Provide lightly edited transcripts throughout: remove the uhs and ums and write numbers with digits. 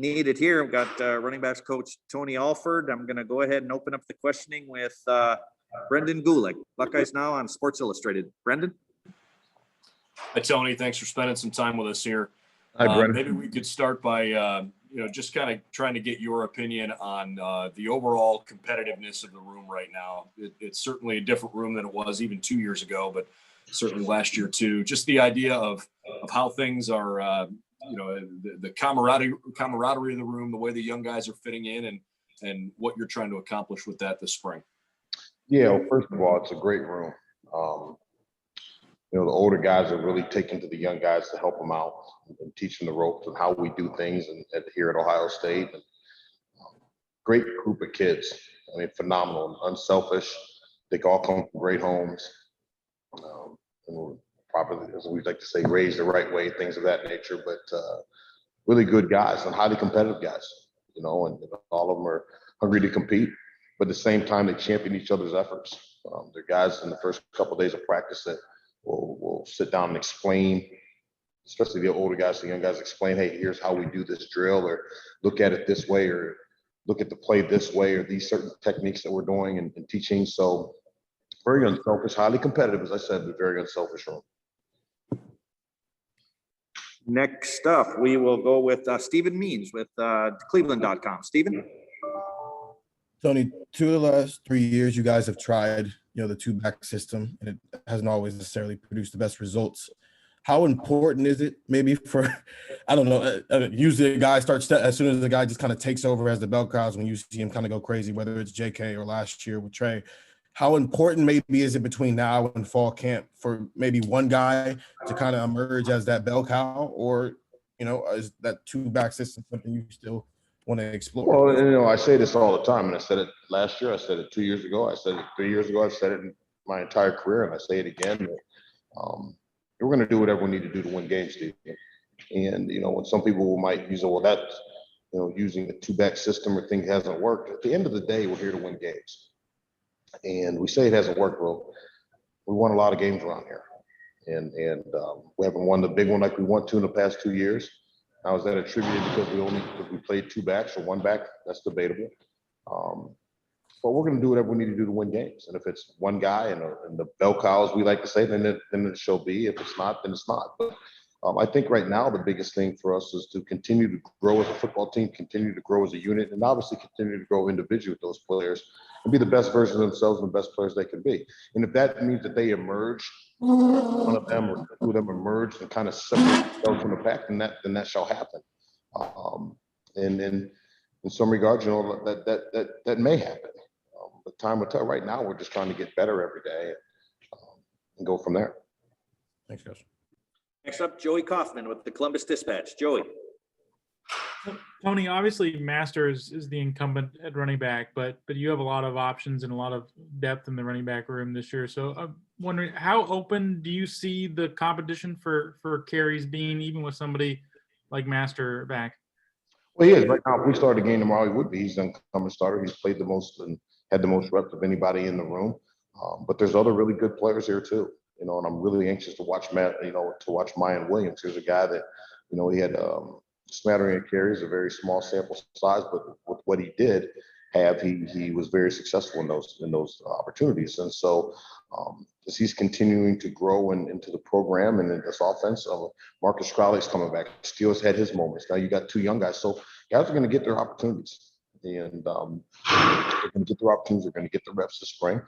needed here. We've got running backs coach Tony Alford. I'm going to go ahead and open up the questioning with Brendan Gulick, Buckeyes Now on Sports Illustrated. Brendan? Hi, Tony. Thanks for spending some time with us here. Hi, Brendan. Maybe we could start by, just kind of trying to get your opinion on the overall competitiveness of the room right now. It's certainly a different room than it was even 2 years ago, but certainly last year too. Just the idea of how things are, the camaraderie of the room, the way the young guys are fitting in, and what you're trying to accomplish with that this spring. Yeah, well, first of all, it's a great room. The older guys are really taking to the young guys to help them out and teach them the ropes and how we do things here at Ohio State. And, great group of kids. I mean, phenomenal, unselfish. They all come from great homes. And we're probably, as we like to say, raised the right way, things of that nature. But really good guys and highly competitive guys, and all of them are hungry to compete. But at the same time, they champion each other's efforts. They're guys in the first couple of days of practice that will sit down and explain, especially the older guys, the young guys, explain, hey, here's how we do this drill, or look at it this way, or look at the play this way, or these certain techniques that we're doing and teaching. So very unselfish, highly competitive, as I said, but very unselfish room. Next up, we will go with Stephen Means with Cleveland.com. Stephen? Tony, 2 of the last 3 years, you guys have tried, the two-back system, and it hasn't always necessarily produced the best results. How important is it maybe for, I don't know, usually a guy starts as soon as the guy just kind of takes over as the bell cows when you see him kind of go crazy, whether it's JK or last year with Trey. How important maybe is it between now and fall camp for maybe one guy to kind of emerge as that bell cow, or, is that two-back system something you still want to explore? Well, I say this all the time, and I said it last year, I said it 2 years ago, I said it 3 years ago, I've said it in my entire career, and I say it again. We're going to do whatever we need to do to win games, Steve. And, when some people might use, that's, using the two-back system or thing hasn't worked. At the end of the day, we're here to win games. And we say it hasn't worked, well, we won a lot of games around here. And we haven't won the big one like we want to in the past 2 years. Now, is that attributed because we played two backs or one back? That's debatable. But we're going to do whatever we need to do to win games. And if it's one guy and the bell cows, we like to say, then it shall be. If it's not, then it's not. But I think right now the biggest thing for us is to continue to grow as a football team, continue to grow as a unit, and obviously continue to grow individually with those players and be the best version of themselves and the best players they can be. And if that means that they emerge, one of them or two of them emerge and kind of separate themselves from the pack, then that shall happen. And in some regards, that may happen. But time will tell. Right now, we're just trying to get better every day and go from there. Thanks, guys. Next up, Joey Kaufman with the Columbus Dispatch. Joey. Tony, obviously Masters is the incumbent at running back, but you have a lot of options and a lot of depth in the running back room this year. So I'm wondering, how open do you see the competition for carries being, even with somebody like Master back? Well, he is. Right now, if we start a game tomorrow, he would be. He's an incumbent starter. He's played the most and had the most reps of anybody in the room. But there's other really good players here too. And I'm really anxious to watch Miyan Williams. Here's a guy that, he had smattering of carries, a very small sample size, but with what he did have, he was very successful in those opportunities. And so as he's continuing to grow into the program and in this offense, Marcus Crowley's coming back. Steele's had his moments. Now you got two young guys. So guys are going to get their opportunities. And they're going to get their opportunities. They're going to get the reps this spring.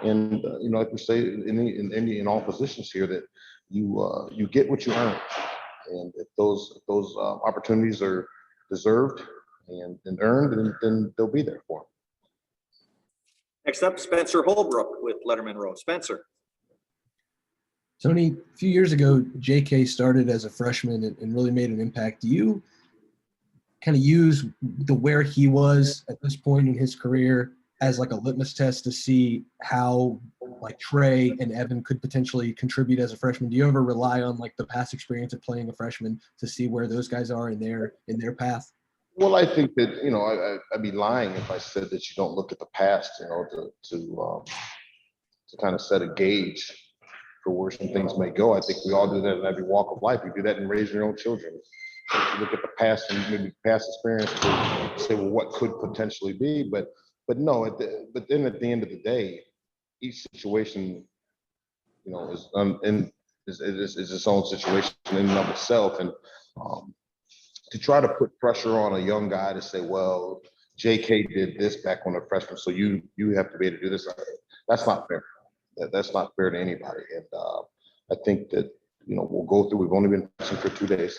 And, like we say in all positions here, that you get what you earn. And if those opportunities are deserved and earned, then they'll be there for them. Next up, Spencer Holbrook with Letterman Row. Spencer. Tony, a few years ago, JK started as a freshman and really made an impact. Do you kind of use where he was at this point in his career as like a litmus test to see how like Trey and Evan could potentially contribute as a freshman? Do you ever rely on like the past experience of playing a freshman to see where those guys are in their path? Well, I think that, I'd be lying if I said that you don't look at the past, to kind of set a gauge for where some things may go. I think we all do that in every walk of life. We do that in raising your own children. look at the past and maybe past experience to say, well, what could potentially be, but no, but then at the end of the day, each situation, you know, is its own situation in and of itself. And to try to put pressure on a young guy to say, well, JK did this back when a freshman, so you have to be able to do this. That's not fair. That's not fair to anybody. And I think that, you know, we'll go through, we've only been practicing for 2 days.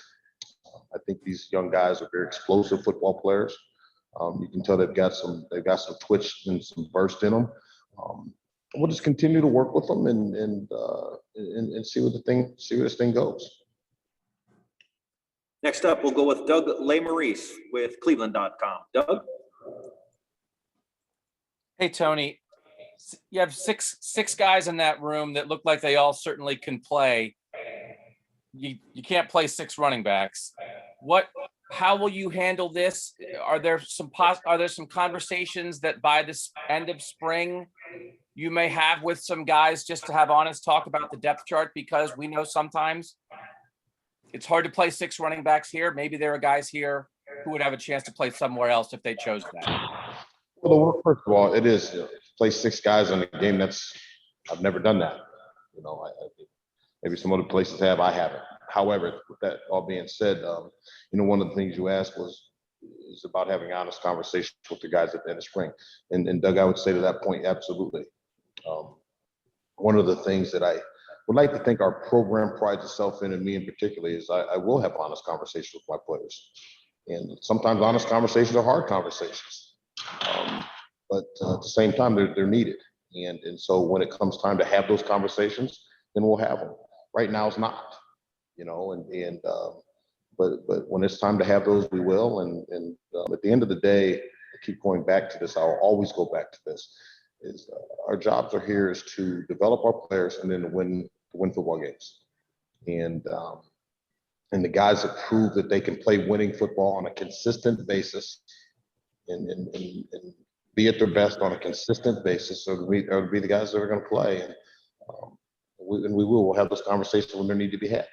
I think these young guys are very explosive football players. You can tell they've got some twitch and some burst in them. We'll just continue to work with them and see where this thing goes. Next up, we'll go with Doug Lesmerises with Cleveland.com. Doug? Hey, Tony, you have six guys in that room that look like they all certainly can play. You can't play 6 running backs. How will you handle this? Are there some conversations that by this end of spring you may have with some guys just to have honest talk about the depth chart? Because we know sometimes it's hard to play 6 running backs here. Maybe there are guys here who would have a chance to play somewhere else if they chose that. Well, first of all, it is play 6 guys in a game. I've never done that. You know, maybe some other places have. I haven't. However, with that all being said, you know, one of the things you asked is about having honest conversations with the guys at the end of spring. And Doug, I would say to that point, absolutely. One of the things that I would like to think our program prides itself in, and me in particular, is I will have honest conversations with my players. And sometimes honest conversations are hard conversations. But at the same time, they're needed. And so when it comes time to have those conversations, then we'll have them. Right now it's not, you know, but when it's time to have those, we will. And at the end of the day, I keep going back to this. I'll always go back to this. Is our jobs are here is to develop our players and then to win football games. And the guys that prove that they can play winning football on a consistent basis and be at their best on a consistent basis, so to be the guys that are going to play. And we'll have those conversations when they need to be had.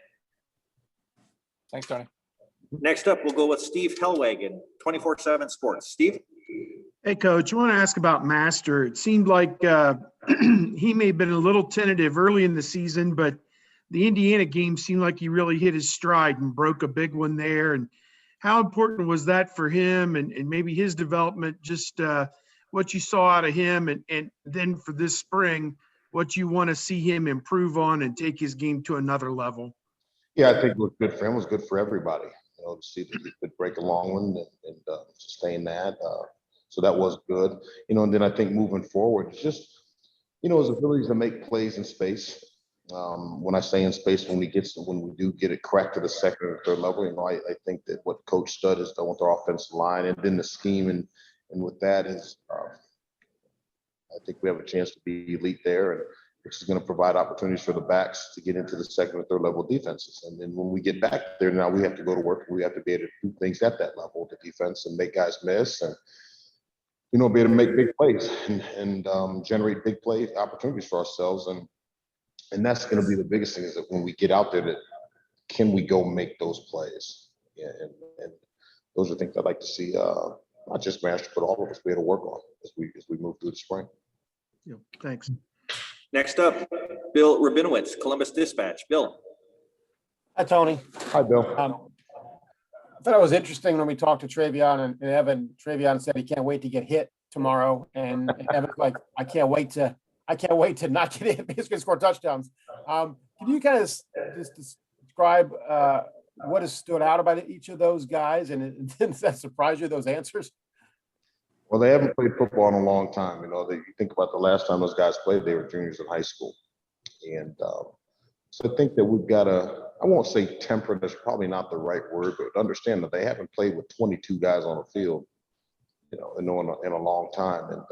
Thanks, Tony. Next up, we'll go with Steve Hellwagon, 24/7 Sports. Steve? Hey, Coach, I want to ask about Master. It seemed like he may have been a little tentative early in the season, but the Indiana game seemed like he really hit his stride and broke a big one there. And how important was that for him and maybe his development, just what you saw out of him, and then for this spring, what you want to see him improve on and take his game to another level? Yeah, I think it was good for him. It was good for everybody, you know, to see that he could break a long one and sustain that. So that was good, you know. And then I think moving forward, it's just, you know, his ability to make plays in space. When I say in space, when we do get it cracked to the second or third level, you know, I think that what Coach Stud has done with our offensive line and then the scheme and with that is, I think we have a chance to be elite there, and which is going to provide opportunities for the backs to get into the second or third level defenses. And then when we get back there, now we have to go to work and we have to be able to do things at that level, the defense, and make guys miss and, you know, be able to make big plays and generate big play opportunities for ourselves. And that's going to be the biggest thing, is that when we get out there, that can we go make those plays? Yeah, and those are things I'd like to see, not just Master, but all of us be able to work on as we move through the spring. Yeah, thanks. Next up, Bill Rabinowitz, Columbus Dispatch. Bill? Hi, Tony. Hi, Bill. I thought it was interesting when we talked to Tre'Veyon and Evan. Tre'Veyon said he can't wait to get hit tomorrow, and Evan's like, I can't wait to not get hit because he can score touchdowns. Can you kind of just describe what has stood out about each of those guys, and does that surprise you, those answers? Well, they haven't played football in a long time. You know, you think about the last time those guys played, they were juniors in high school. And so I think that we've got I won't say temper, that's probably not the right word, but understand that they haven't played with 22 guys on the field, you know, in a long time. And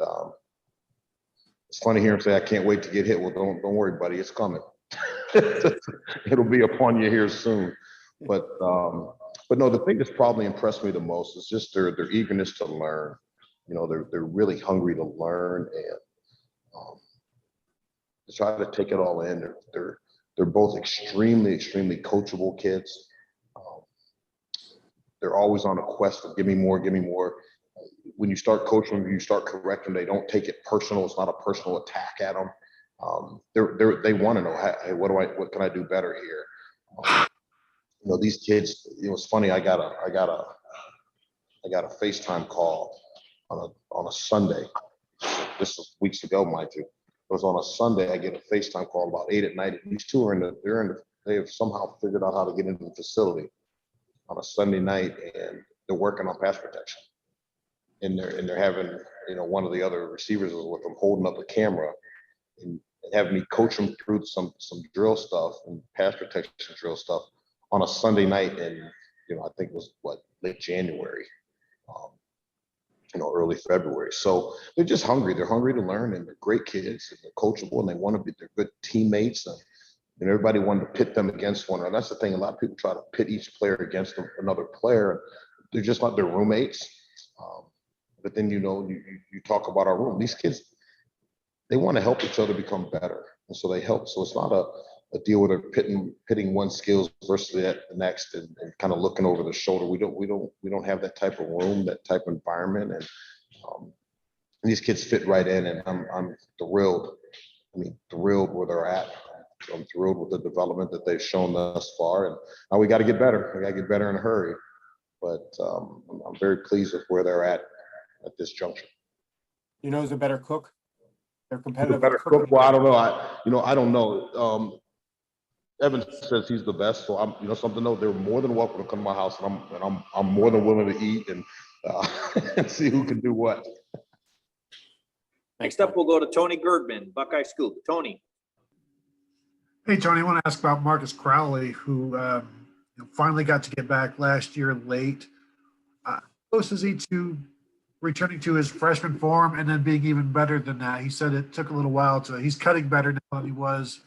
it's funny hearing him say, I can't wait to get hit. Well, don't worry, buddy, it's coming. It'll be upon you here soon. But no, the thing that's probably impressed me the most is just their eagerness to learn. You know, they're really hungry to learn and to try to take it all in. They're both extremely, extremely coachable kids. they're always on a quest of give me more, give me more. When you start coaching them, you start correcting them, they don't take it personal. It's not a personal attack at them. They want to know, hey, what can I do better here? These kids, it's funny. I got a FaceTime call on a Sunday. This was weeks ago, mind you. It was on a Sunday. I get a FaceTime call about 8 p.m. And these two they have somehow figured out how to get into the facility on a Sunday night, and they're working on pass protection. And they're having, one of the other receivers was with them holding up a camera and having me coach them through some drill stuff and pass protection drill stuff on a Sunday night. And, I think it was late January, early February. So they're just hungry. They're hungry to learn, and they're great kids, and they're coachable, and they want to be, they're good teammates. And everybody wanted to pit them against one another. That's the thing. A lot of people try to pit each player against another player. They're just not their roommates. But then, you talk about our room. These kids, they want to help each other become better. And so they help. So it's not a deal where they're pitting one skills versus the next and kind of looking over the shoulder. We don't have that type of room, that type of environment. And these kids fit right in, and I'm thrilled. Thrilled where they're at. I'm thrilled with the development that they've shown thus far. And now we got to get better. We got to get better in a hurry. But I'm very pleased with where they're at this juncture. Who's a better cook? They're competitive. Better cook? Well, I don't know. I don't know. Evan says he's the best, so I'm. Something though. They're more than welcome to come to my house, and I'm more than willing to eat and see who can do what. Next up, we'll go to Tony Girdman, Buckeye Scoop. Tony. Hey, Tony, I want to ask about Marcus Crowley, who finally got to get back last year late. Close is he to returning to his freshman form and then being even better than that? He said it took a little while he's cutting better now than he was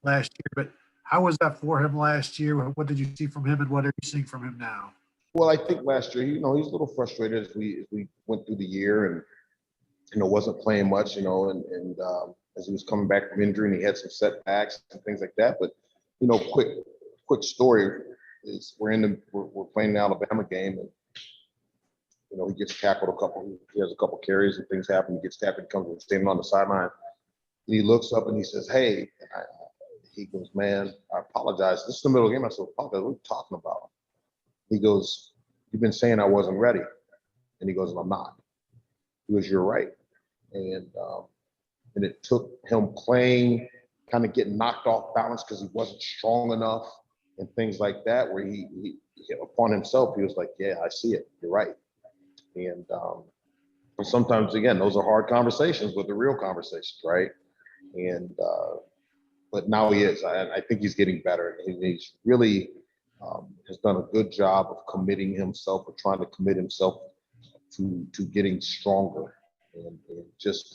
last year. But how was that for him last year? What did you see from him, and what are you seeing from him now? Well, I think last year, he's a little frustrated as we went through the year and, wasn't playing much, and as he was coming back from injury and he had some setbacks and things like that. But, quick story is we're playing the Alabama game, and, he gets tackled he has a couple carries and things happen. He gets tackled, he comes standing on the sideline. And he looks up and he says, hey, he goes, man, I apologize. This is the middle of the game. I said, apologize, what are you talking about? He goes, you've been saying I wasn't ready. And he goes, I'm not. He goes, you're right. And it took him playing, kind of getting knocked off balance because he wasn't strong enough and things like that, where he upon himself, he was like, yeah, I see it. You're right. And sometimes, again, those are hard conversations, but they're real conversations, right? And but now he is. I think he's getting better. And he's really has done a good job of committing himself, or trying to commit himself to getting stronger and just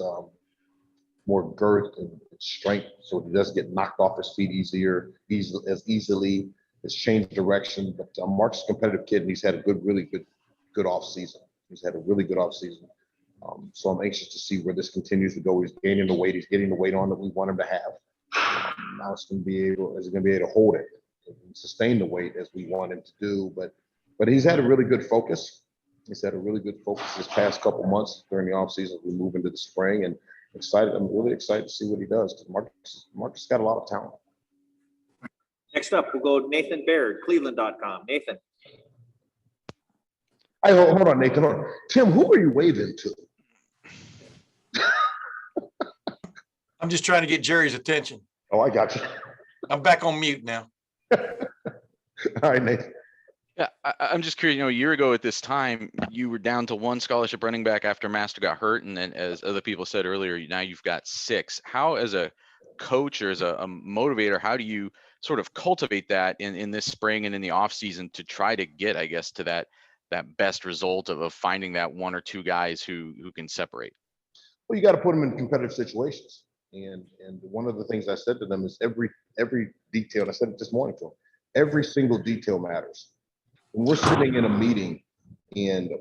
more girth and strength, so he doesn't get knocked off his feet as easily. Has changed direction. But Mark's a competitive kid, and he's had a really good off season. He's had a really good off season. So I'm anxious to see where this continues to go. He's gaining the weight. He's getting the weight on that we want him to have. Now is he going to be able to hold it and sustain the weight as we want him to do? But he's had a really good focus. He's had a really good focus this past couple months during the off season. We move into the spring, and I'm really excited to see what he does, because Marcus got a lot of talent. Next up, we'll go Nathan Baird, Cleveland.com. Nathan. Hold on, Nathan. Hold on. Tim, who are you waving to? I'm just trying to get Jerry's attention. Oh, I got you. I'm back on mute now. All right, Nathan. Yeah, I'm just curious. A year ago at this time, you were down to one scholarship running back after Master got hurt, and then, as other people said earlier, now you've got 6. How, as a coach or as a motivator, how do you sort of cultivate that in this spring and in the off season to try to get, I guess, to that best result of finding that 1 or 2 guys who can separate? Well, you got to put them in competitive situations. And one of the things I said to them is every detail, and I said it this morning to them, every single detail matters. When we're sitting in a meeting and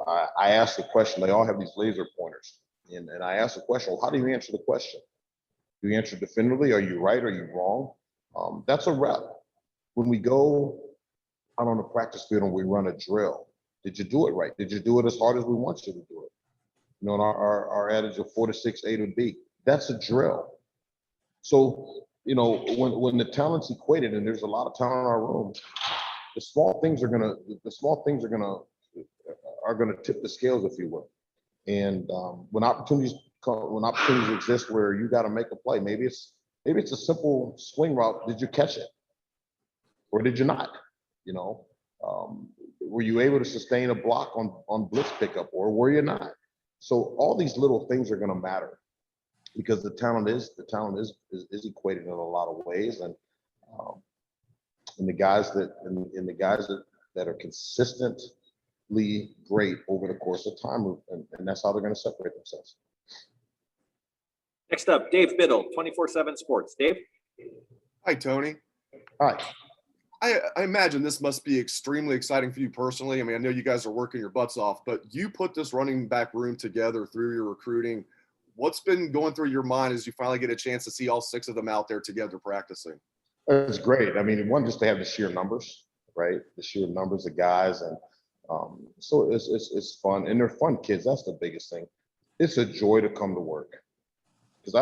I ask a question, they all have these laser pointers. And I ask the question, well, how do you answer the question? Do you answer definitively? Are you right? Are you wrong? That's a rep. When we go out on the practice field and we run a drill. Did you do it right? Did you do it as hard as we want you to do it? You know, and our adage of 4 to 6, A to B, that's a drill. So, you know, when the talent's equated and there's a lot of talent in our room, the small things are gonna tip the scales, if you will. And when opportunities exist where you got to make a play, maybe it's a simple swing route. Did you catch it, or did you not? You know, were you able to sustain a block on blitz pickup, or were you not? So all these little things are going to matter because the talent is equated in a lot of ways, and the guys that are consistently great over the course of time, and that's how they're going to separate themselves. Next up, Dave Biddle, 24/7 Sports. Dave? Hi, Tony. Hi. I imagine this must be extremely exciting for you personally. I mean, I know you guys are working your butts off, but you put this running back room together through your recruiting. What's been going through your mind as you finally get a chance to see all 6 of them out there together practicing? It's great. I mean, one, just to have the sheer numbers, right? The sheer numbers of guys, and so it's fun, and they're fun kids. That's the biggest thing. It's a joy to come to work because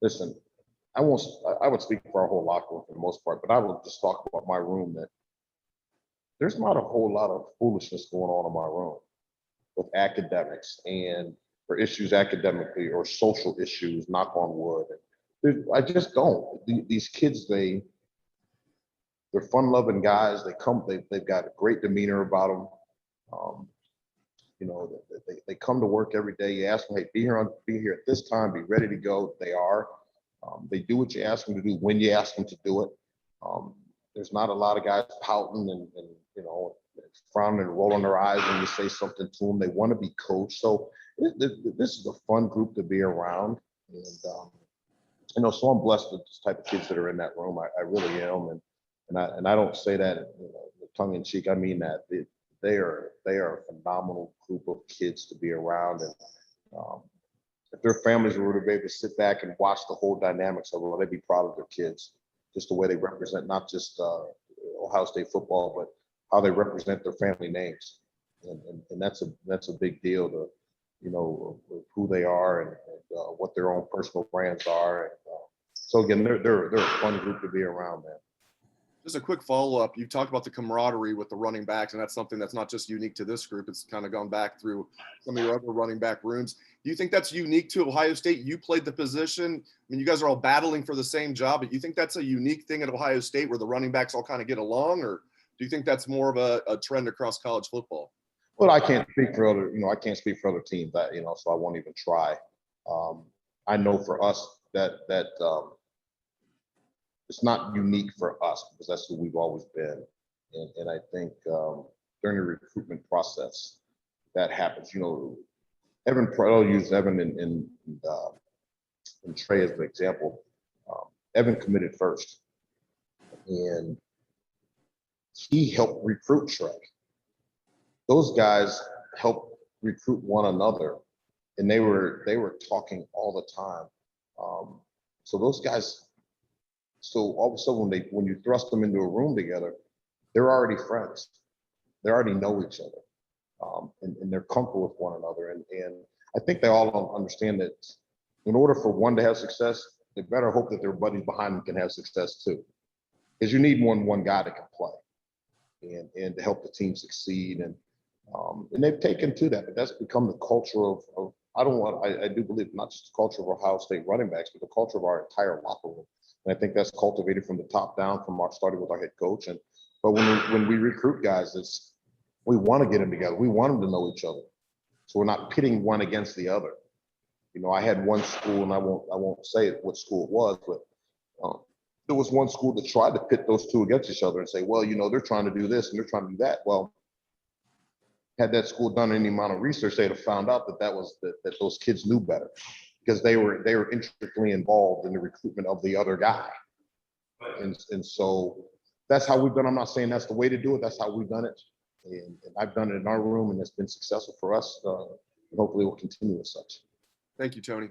listen. I would speak for our whole locker room for the most part, but I will just talk about my room. That there's not a whole lot of foolishness going on in my room with academics and for issues academically or social issues. Knock on wood. I just don't. These kids, they're fun-loving guys. They've got a great demeanor about them. You know, they come to work every day. You ask them, hey, be here at this time, be ready to go. They are. They do what you ask them to do when you ask them to do it. There's not a lot of guys pouting and you know, frowning and rolling their eyes when you say something to them. They want to be coached. So this is a fun group to be around. And you know, so I'm blessed with this type of kids that are in that room. I really am. And I don't say that, you know, tongue in cheek. I mean that they are a phenomenal group of kids to be around. And if their families were to be able to sit back and watch the whole dynamics of it, they'd be proud of their kids, just the way they represent not just Ohio State football, but how they represent their family names. And that's a big deal to, you know, who they are and what their own personal brands are. And so again, they're a fun group to be around, man. Just a quick follow-up. You talked about the camaraderie with the running backs, and that's something that's not just unique to this group. It's kind of gone back through some of your other running back rooms. Do you think that's unique to Ohio State? You played the position. I mean, you guys are all battling for the same job, but you think that's a unique thing at Ohio State where the running backs all kind of get along, or do you think that's more of a trend across college football? Well, I can't speak for other teams, you know, so I won't even try. I know for us that it's not unique for us because that's who we've always been. And I think during the recruitment process, that happens. You know, I'll use Evan and Trey as an example. Evan committed first, and he helped recruit Trey. Those guys helped recruit one another, and they were talking all the time. So those guys. So all of a sudden, when you thrust them into a room together, they're already friends. They already know each other, and they're comfortable with one another. And I think they all understand that in order for one to have success, they better hope that their buddies behind them can have success too, because you need one guy that can play and to help the team succeed. And they've taken to that, but that's become the culture of I do believe not just the culture of Ohio State running backs, but the culture of our entire locker room. And I think that's cultivated from the top down, starting with our head coach. But when we recruit guys, we want to get them together. We want them to know each other, so we're not pitting one against the other. You know, I had one school, and I won't say what school it was, but there was one school that tried to pit those two against each other and say, well, you know, they're trying to do this and they're trying to do that. Well, had that school done any amount of research, they'd have found out that those kids knew better, because they were intricately involved in the recruitment of the other guy. And so that's how we've done. I'm not saying that's the way to do it. That's how we've done it. And I've done it in our room, and it's been successful for us. And hopefully we'll continue as such. Thank you, Tony.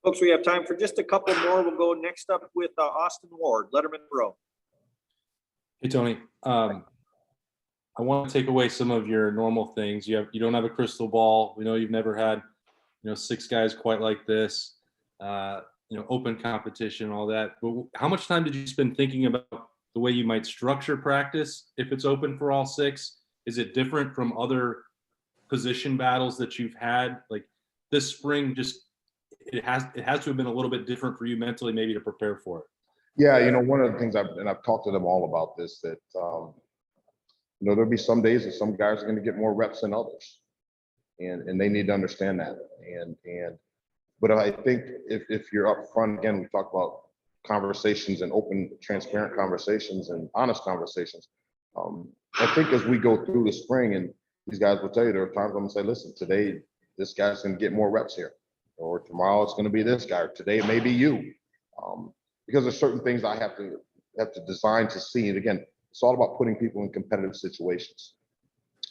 Folks, we have time for just a couple more. We'll go next up with Austin Ward, Letterman Row. Hey, Tony. I want to take away some of your normal things. You don't have a crystal ball. We know you've never had, 6 guys quite like this, open competition, all that. But how much time did you spend thinking about the way you might structure practice if it's open for all 6? Is it different from other position battles that you've had? Like this spring, it has to have been a little bit different for you mentally, maybe, to prepare for it. Yeah, one of the things I've talked to them all about this, that there'll be some days that some guys are going to get more reps than others, and they need to understand that. But I think if you're up front, again, we talk about conversations and open, transparent conversations and honest conversations. I think as we go through the spring, and these guys will tell you, there are times I'm gonna say, listen, today this guy's gonna get more reps here, or tomorrow it's gonna be this guy, or today it may be you, because there's certain things I have to design to see. And again, it's all about putting people in competitive situations.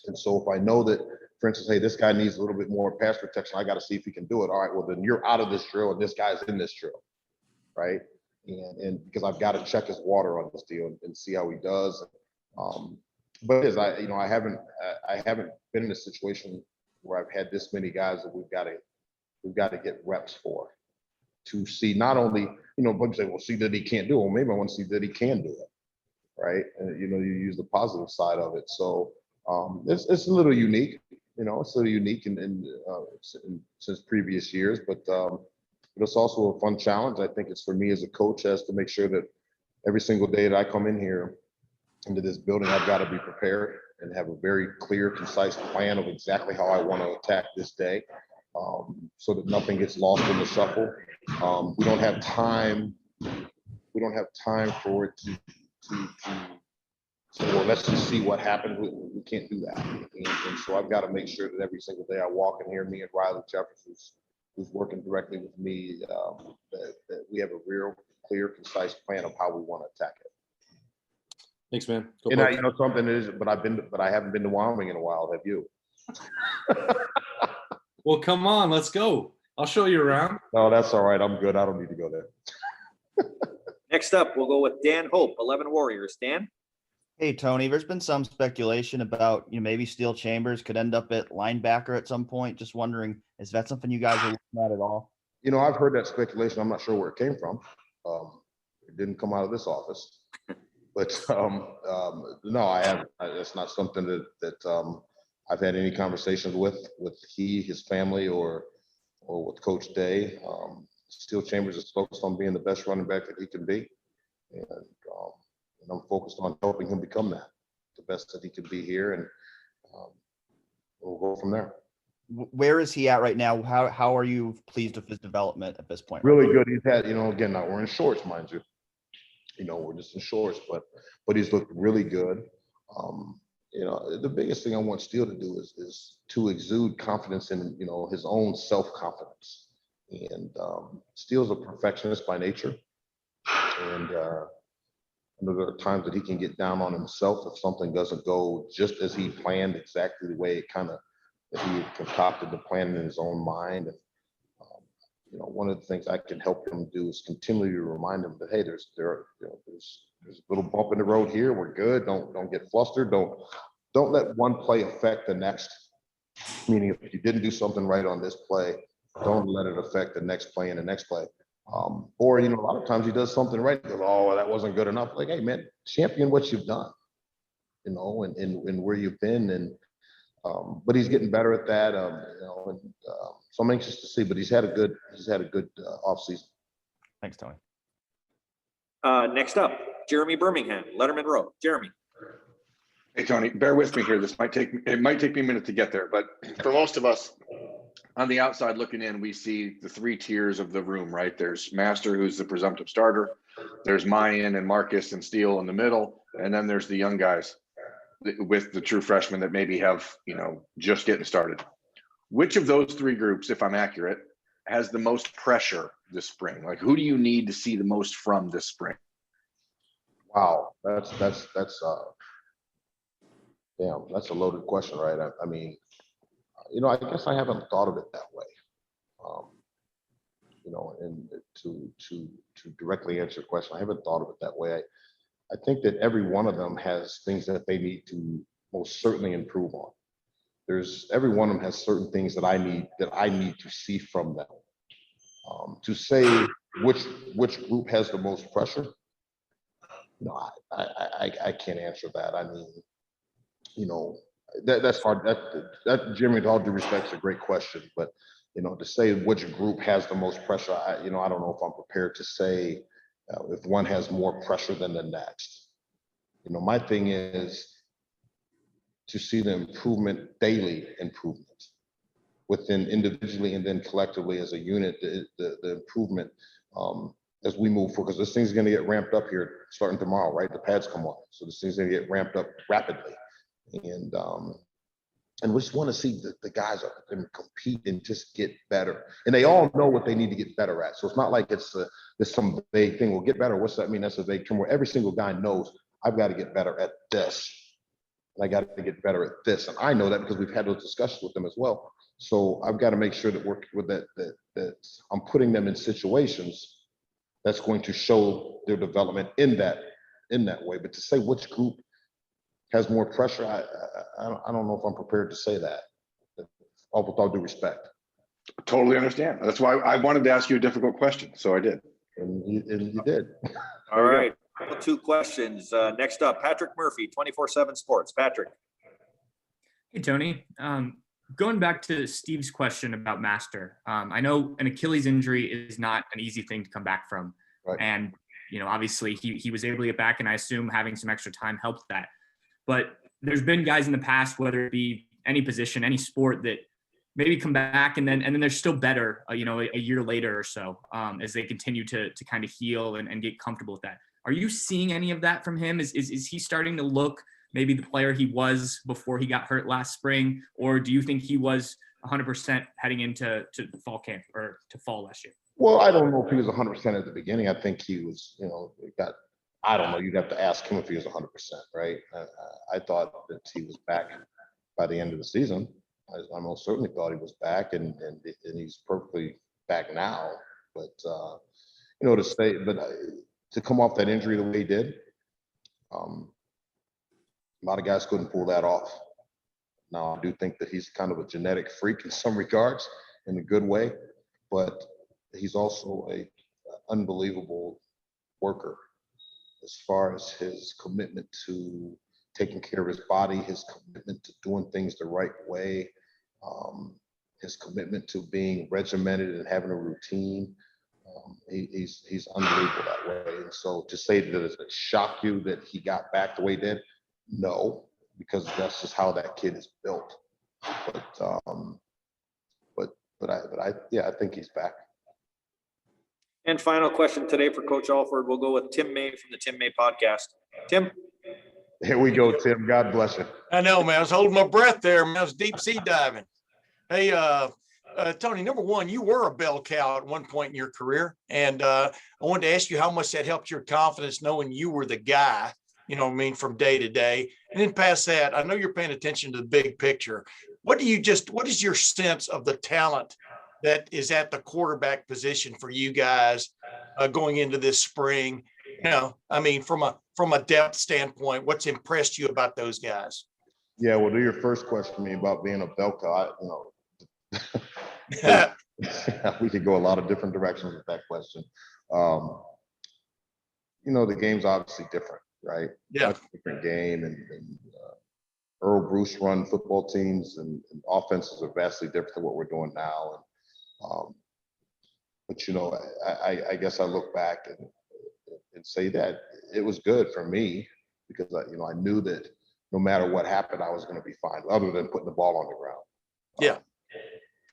And so if I know that, for instance, hey, this guy needs a little bit more pass protection, I got to see if he can do it. All right, well, then you're out of this drill and this guy's in this drill, right? And because I've got to check his water on this deal and see how he does. But as I haven't been in a situation where I've had this many guys that we've got to get reps for, to see not only, but say, well, see that he can't do it. Well, maybe I want to see that he can do it, right? And you use the positive side of it. So it's a little unique, it's a little unique since previous years, but it's also a fun challenge. I think it's for me as a coach as to make sure that every single day that I come in here into this building, I've got to be prepared and have a very clear, concise plan of exactly how I want to attack this day, so that nothing gets lost in the shuffle. We don't have time for it to well, let's just see what happened. We can't do that. And so I've got to make sure that every single day I walk in here, me and Riley Jefferson, who's working directly with me, that we have a real clear, concise plan of how we want to attack it. Thanks, man. And something is, but I haven't been to Wyoming in a while. Have you? Well, come on, let's go. I'll show you around. No, that's all right. I'm good. I don't need to go there. Next up, we'll go with Dan Hope, 11 Warriors. Dan? Hey, Tony, there's been some speculation about, maybe Steele Chambers could end up at linebacker at some point. Just wondering, is that something you guys are looking at all? I've heard that speculation. I'm not sure where it came from. It didn't come out of this office. But no, I haven't. That's not something that I've had any conversations with his family, or with Coach Day. Steele Chambers is focused on being the best running back that he can be, and I'm focused on helping him become that, the best that he can be here, and we'll go from there. Where is he at right now? How are you pleased with his development at this point? Really good. He's had, again, now we're in shorts, mind you. We're just in shorts, but he's looked really good. The biggest thing I want Steele to do is to exude confidence in, his own self-confidence. And Steele's a perfectionist by nature. And there are times that he can get down on himself if something doesn't go just as he planned, exactly the way that he had concocted the plan in his own mind. And one of the things I can help him do is continually remind him that, hey, there's a little bump in the road here. We're good. Don't get flustered. Don't let one play affect the next. Meaning, if you didn't do something right on this play, don't let it affect the next play and the next play. Or a lot of times he does something right. He goes, oh, that wasn't good enough. Like, hey, man, champion what you've done. And where you've been, and but he's getting better at that. So I'm anxious to see. But he's had a good offseason. Thanks, Tony. Next up, Jeremy Birmingham, Letterman Row. Jeremy. Hey, Tony, bear with me here. It might take me a minute to get there, but for most of us on the outside looking in, we see the 3 tiers of the room, right? There's Master, who's the presumptive starter. There's Miyan and Marcus and Steele in the middle. And then there's the young guys with the true freshmen that maybe have, just getting started. Which of those 3 groups, if I'm accurate, has the most pressure this spring? Like, who do you need to see the most from this spring? Wow, that's a loaded question, right? I mean, I guess I haven't thought of it that way. And to directly answer your question, I haven't thought of it that way. I think that every one of them has things that they need to most certainly improve on. Every one of them has certain things that I need to see from them. To say which group has the most pressure, I can't answer that. I mean, that's hard. That Jimmy, with all due respect, is a great question, but to say which group has the most pressure, I don't know if I'm prepared to say if one has more pressure than the next. My thing is to see the daily improvement within individually and then collectively as a unit, the improvement as we move forward, because this thing's going to get ramped up here starting tomorrow, right? The pads come on, so this thing's going to get ramped up rapidly, and we just want to see the guys up and compete and just get better. And they all know what they need to get better at. So it's not like it's some vague thing. Well, get better. What's that mean? That's a vague term where every single guy knows I've got to get better at this. And I got to get better at this. And I know that because we've had those discussions with them as well. So I've got to make sure that that I'm putting them in situations that's going to show their development in that way. But to say which group has more pressure, I don't know if I'm prepared to say that. All with all due respect. Totally understand. That's why I wanted to ask you a difficult question, so I did. And you did. All right. 2 questions. Next up, Patrick Murphy, 24/7 Sports. Patrick. Hey, Tony. Going back to Steve's question about Master, I know an Achilles injury is not an easy thing to come back from. Right. And, obviously he was able to get back, and I assume having some extra time helped that. But there's been guys in the past, whether it be any position, any sport, that maybe come back and then they're still better, a year later or so, as they continue to kind of heal and get comfortable with that. Are you seeing any of that from him? Is he starting to look maybe the player he was before he got hurt last spring? Or do you think he was 100% heading into fall camp or to fall last year? Well, I don't know if he was 100% at the beginning. I think he was, I don't know. You'd have to ask him if he was 100%, right? I thought that he was back by the end of the season. I most certainly thought he was back, and he's perfectly back now. But to come off that injury the way he did, a lot of guys couldn't pull that off. Now, I do think that he's kind of a genetic freak in some regards, in a good way, but he's also an unbelievable worker as far as his commitment to taking care of his body, his commitment to doing things the right way, his commitment to being regimented and having a routine. He's unbelievable that way. And so to say that it shocked you that he got back the way he did, no, because that's just how that kid is built. But I think he's back. And final question today for Coach Alford. We'll go with Tim May from the Tim May podcast. Tim. Here we go, Tim. God bless you. I know, man. I was holding my breath there, man. I was deep sea diving. Hey, Tony, number one, you were a bell cow at one point in your career. And I wanted to ask you how much that helped your confidence knowing you were the guy, from day to day. And then past that, I know you're paying attention to the big picture. What is your sense of the talent that is at the quarterback position for you guys going into this spring? From a depth standpoint, what's impressed you about those guys? Yeah, well, to your first question about being a bell cow, we could go a lot of different directions with that question. The game's obviously different, right? Yeah. Much different game, and Earl Bruce run football teams and offenses are vastly different than what we're doing now. But I guess I look back and say that it was good for me because I knew that no matter what happened, I was going to be fine, other than putting the ball on the ground. Yeah.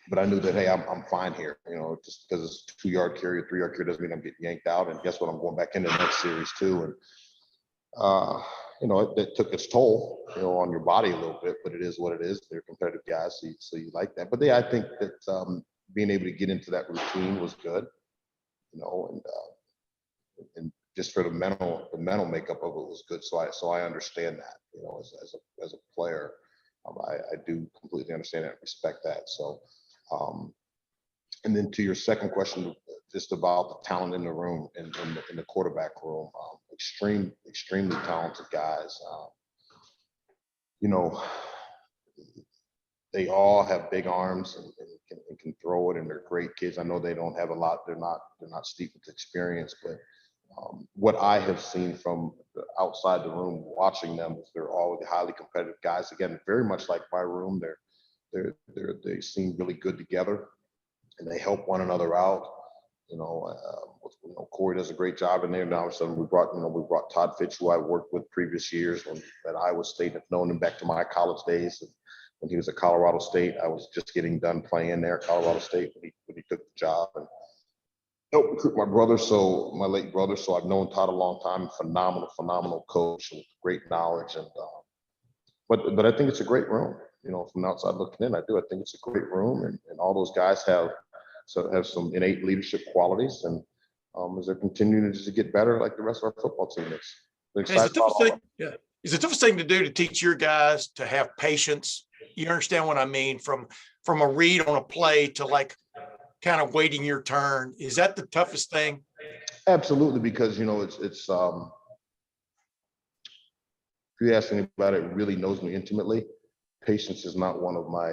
But I knew that, hey, I'm fine here. Just because it's 2-yard carry or 3-yard carry doesn't mean I'm getting yanked out. And guess what? I'm going back into the next series too. And it took its toll, on your body a little bit. But it is what it is. They're competitive guys, so you like that. But I think that being able to get into that routine was good. And just for the mental makeup of it was good. So I understand that. As a player, I do completely understand that and respect that. So. And then to your second question, just about the talent in the room and in the quarterback room. Extremely talented guys. You know, they all have big arms and can throw it, and they're great kids. I know they don't have a lot. They're not steeped with experience, but what I have seen from outside the room watching them is they're all highly competitive guys. Again, very much like my room. They seem really good together, and they help one another out. Corey does a great job in there now. So we brought Todd Fitch, who I worked with previous years at Iowa State. I've known him back to my college days. And when he was at Colorado State, I was just getting done playing there at Colorado State when he took the job, and helped recruit my late brother. So I've known Todd a long time. Phenomenal coach with great knowledge. And but I think it's a great room. From the outside looking in, I think it's a great room, and all those guys have some innate leadership qualities, and as they're continuing to get better, like the rest of our football team is. It's the toughest thing to do to teach your guys to have patience. You understand what I mean? From a read on a play to like kind of waiting your turn. Is that the toughest thing? Absolutely, because it's if you ask anybody that really knows me intimately, patience is not one of my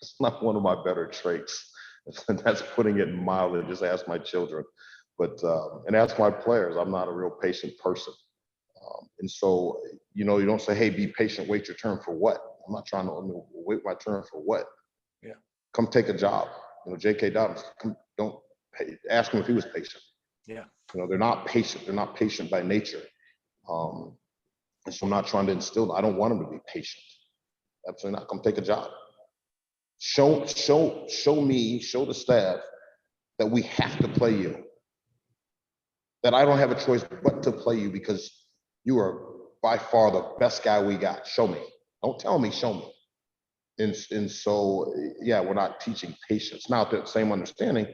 it's not one of my better traits. And that's putting it mildly. Just ask my children, and ask my players. I'm not a real patient person, and so you don't say, "Hey, be patient. Wait your turn for what?" I'm not trying to wait my turn for what. Yeah. Come take a job. J.K. Dobbins. Don't ask him if he was patient. Yeah. They're not patient. They're not patient by nature. And so I'm not trying to instill. I don't want them to be patient. Absolutely not. Come take a job. Show me, show the staff that we have to play you. That I don't have a choice but to play you because you are by far the best guy we got. Show me. Don't tell me, show me. And so, yeah, we're not teaching patience. Now, the same understanding,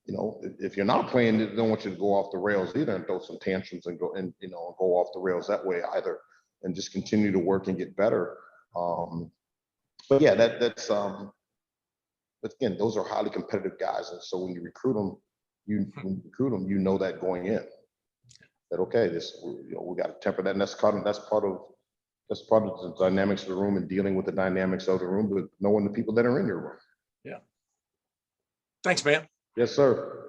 if you're not playing, they don't want you to go off the rails either and throw some tantrums and go off the rails that way either, and just continue to work and get better. But yeah, that's but again, those are highly competitive guys, and so when you recruit them, you know that going in. That okay, we got to temper that, and that's part of the dynamics of the room and dealing with the dynamics of the room, but knowing the people that are in your room. Yeah. Thanks, man. Yes, sir.